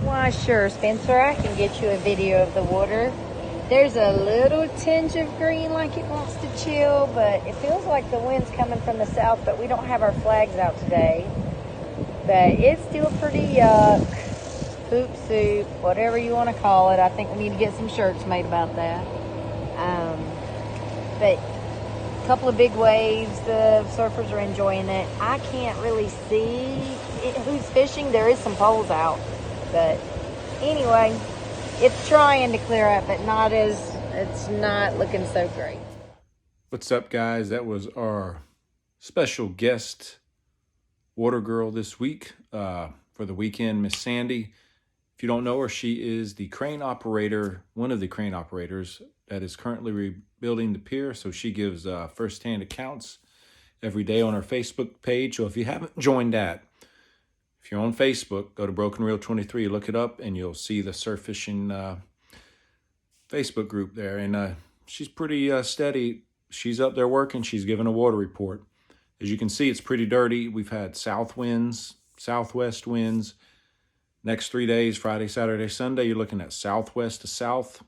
Why, sure, Spencer, I can get you a video of the water. There's a little tinge of green like it wants to chill, but it feels like the wind's coming from the south, but we don't have our flags out today. But it's still pretty yuck. Poop soup, whatever you want to call it. I think we need to get some shirts made about that. But a couple of big waves. The surfers are enjoying it. I can't really see who's fishing. There is some poles out. But anyway, it's trying to clear up, but it's not looking so great. What's up, guys? That was our special guest water girl this week for the weekend, Miss Sandy. If you don't know her, she is the crane operator, one of the crane operators that is currently rebuilding the pier. So she gives firsthand accounts every day on her Facebook page. So if you haven't joined that, if you're on Facebook, go to Broken Reel 23, look it up, and you'll see the surf fishing Facebook group there. And she's pretty steady. She's up there working. She's giving a water report. As you can see, it's pretty dirty. We've had south winds, southwest winds. Next 3 days, Friday, Saturday, Sunday, you're looking at southwest to south.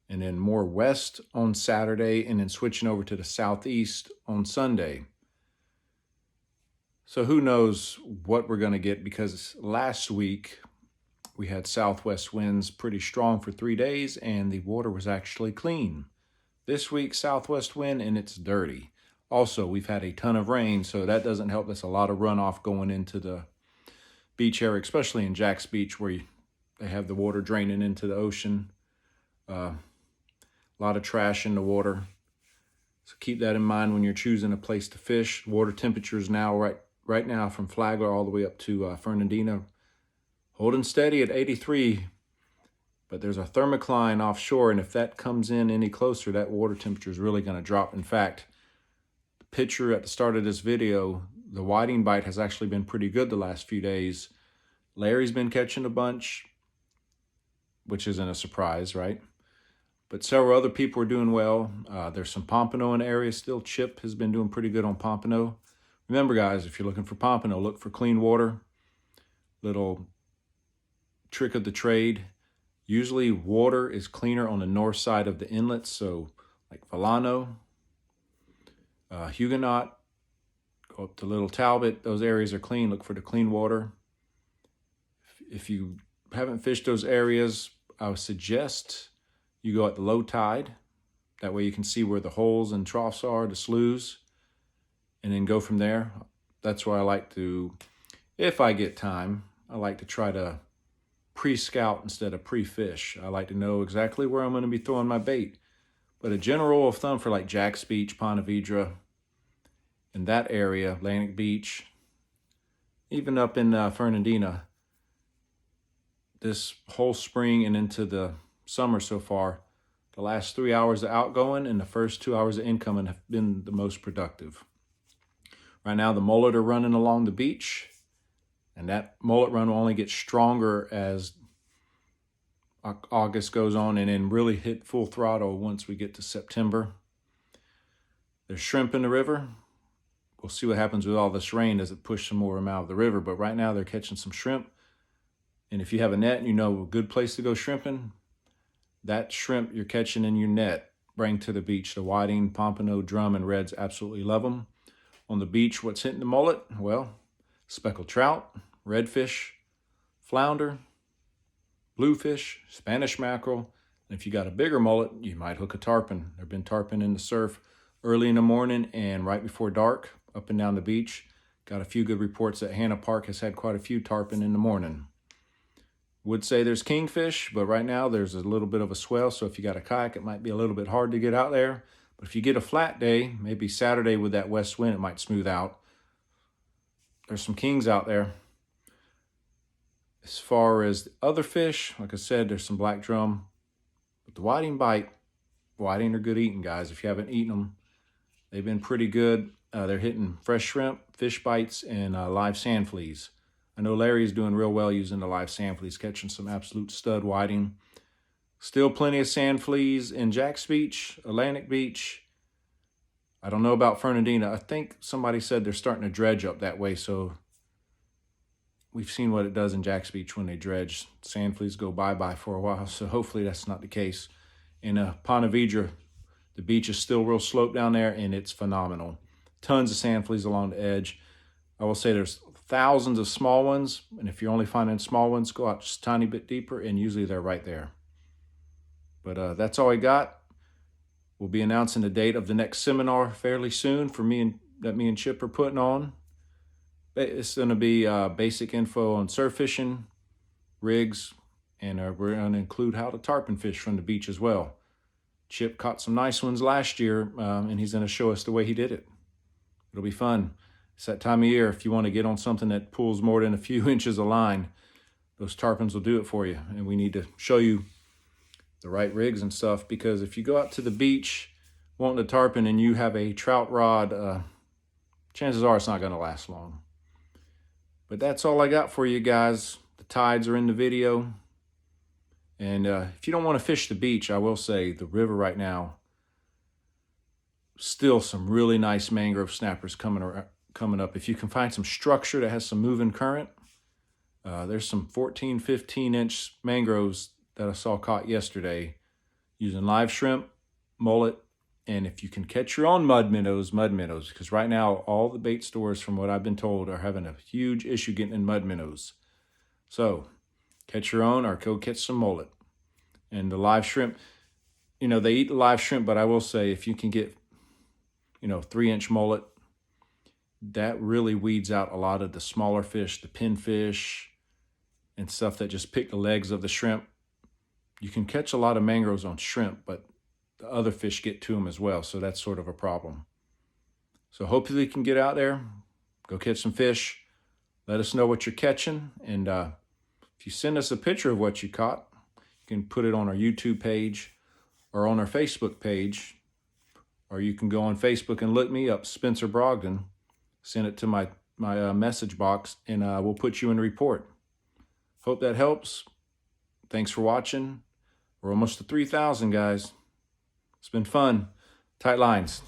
And then more west on Saturday, and then switching over to the southeast on Sunday. So who knows what we're going to get, because last week we had southwest winds pretty strong for 3 days and the water was actually clean. This week, southwest wind and it's dirty. Also, we've had a ton of rain, so that doesn't help. There's a lot of runoff going into the beach area, especially in Jack's Beach where they have the water draining into the ocean. A lot of trash in the water. So keep that in mind when you're choosing a place to fish. Water temperatures now right now from Flagler all the way up to Fernandina, holding steady at 83, but there's a thermocline offshore, and if that comes in any closer, that water temperature is really going to drop. In fact, the picture at the start of this video, the whiting bite has actually been pretty good the last few days. Larry's been catching a bunch, which isn't a surprise, right? But several other people are doing well. There's some pompano in the area still. Chip has been doing pretty good on pompano. Remember, guys, if you're looking for pompano, look for clean water. Little trick of the trade. Usually water is cleaner on the north side of the inlets. So like Volano, Huguenot, go up to Little Talbot. Those areas are clean. Look for the clean water. If you haven't fished those areas, I would suggest you go at the low tide. That way you can see where the holes and troughs are, the sloughs. And then go from there. That's why I like to, if I get time, I like to try to pre-scout instead of pre-fish. I like to know exactly where I'm going to be throwing my bait. But a general rule of thumb for like Jack's Beach, Ponte Vedra, in that area, Atlantic Beach, even up in Fernandina, this whole spring and into the summer so far, the last 3 hours of outgoing and the first 2 hours of incoming have been the most productive. Right now, the mullet are running along the beach, and that mullet run will only get stronger as August goes on and then really hit full throttle once we get to September. There's shrimp in the river. We'll see what happens with all this rain. Does it push some more of them out of the river? But right now, they're catching some shrimp. And if you have a net and you know a good place to go shrimping, that shrimp you're catching in your net, bring to the beach. The whiting, pompano, drum, and reds absolutely love them. On the beach, what's hitting the mullet? Well, speckled trout, redfish, flounder, bluefish, Spanish mackerel. And if you got a bigger mullet, you might hook a tarpon. There have been tarpon in the surf early in the morning and right before dark up and down the beach. Got a few good reports that Hannah Park has had quite a few tarpon in the morning. Would say there's kingfish, but right now there's a little bit of a swell. So if you got a kayak, it might be a little bit hard to get out there. But if you get a flat day, maybe Saturday with that west wind, it might smooth out. There's some kings out there. As far as other fish, like I said, there's some black drum. But the whiting bite, whiting are good eating, guys. If you haven't eaten them, they've been pretty good. They're hitting fresh shrimp, fish bites, and live sand fleas. I know Larry's doing real well using the live sand fleas, catching some absolute stud whiting. Still plenty of sand fleas in Jack's Beach, Atlantic Beach. I don't know about Fernandina. I think somebody said they're starting to dredge up that way, so we've seen what it does in Jax Beach when they dredge. Sand fleas go bye-bye for a while, so hopefully that's not the case. In Ponte Vedra, the beach is still real sloped down there, and it's phenomenal. Tons of sand fleas along the edge. I will say there's thousands of small ones, and if you're only finding small ones, go out just a tiny bit deeper, and usually they're right there. But that's all I got. We'll be announcing the date of the next seminar fairly soon for me and Chip are putting on. It's going to be basic info on surf fishing, rigs, and we're going to include how to tarpon fish from the beach as well. Chip caught some nice ones last year, and he's going to show us the way he did it. It'll be fun. It's that time of year. If you want to get on something that pulls more than a few inches of line, those tarpons will do it for you. And we need to show you the right rigs and stuff, because if you go out to the beach wanting a tarpon and you have a trout rod, chances are it's not going to last long. But that's all I got for you guys. The tides are in the video. And if you don't want to fish the beach, I will say the river right now, still some really nice mangrove snappers coming up. If you can find some structure that has some moving current, there's some 14, 15-inch mangroves that I saw caught yesterday using live shrimp, mullet, and if you can catch your own mud minnows, because right now all the bait stores, from what I've been told, are having a huge issue getting in mud minnows. So catch your own or go catch some mullet. And the live shrimp, they eat the live shrimp, but I will say if you can get, 3-inch mullet, that really weeds out a lot of the smaller fish, the pinfish, and stuff that just pick the legs of the shrimp. You can catch a lot of mangroves on shrimp, but the other fish get to them as well, so that's sort of a problem. So hopefully you can get out there, go catch some fish, let us know what you're catching, and if you send us a picture of what you caught, you can put it on our YouTube page or on our Facebook page, or you can go on Facebook and look me up, Spencer Brogdon, send it to my message box, and we'll put you in a report. Hope that helps. Thanks for watching. We're almost to 3,000, guys. It's been fun. Tight lines.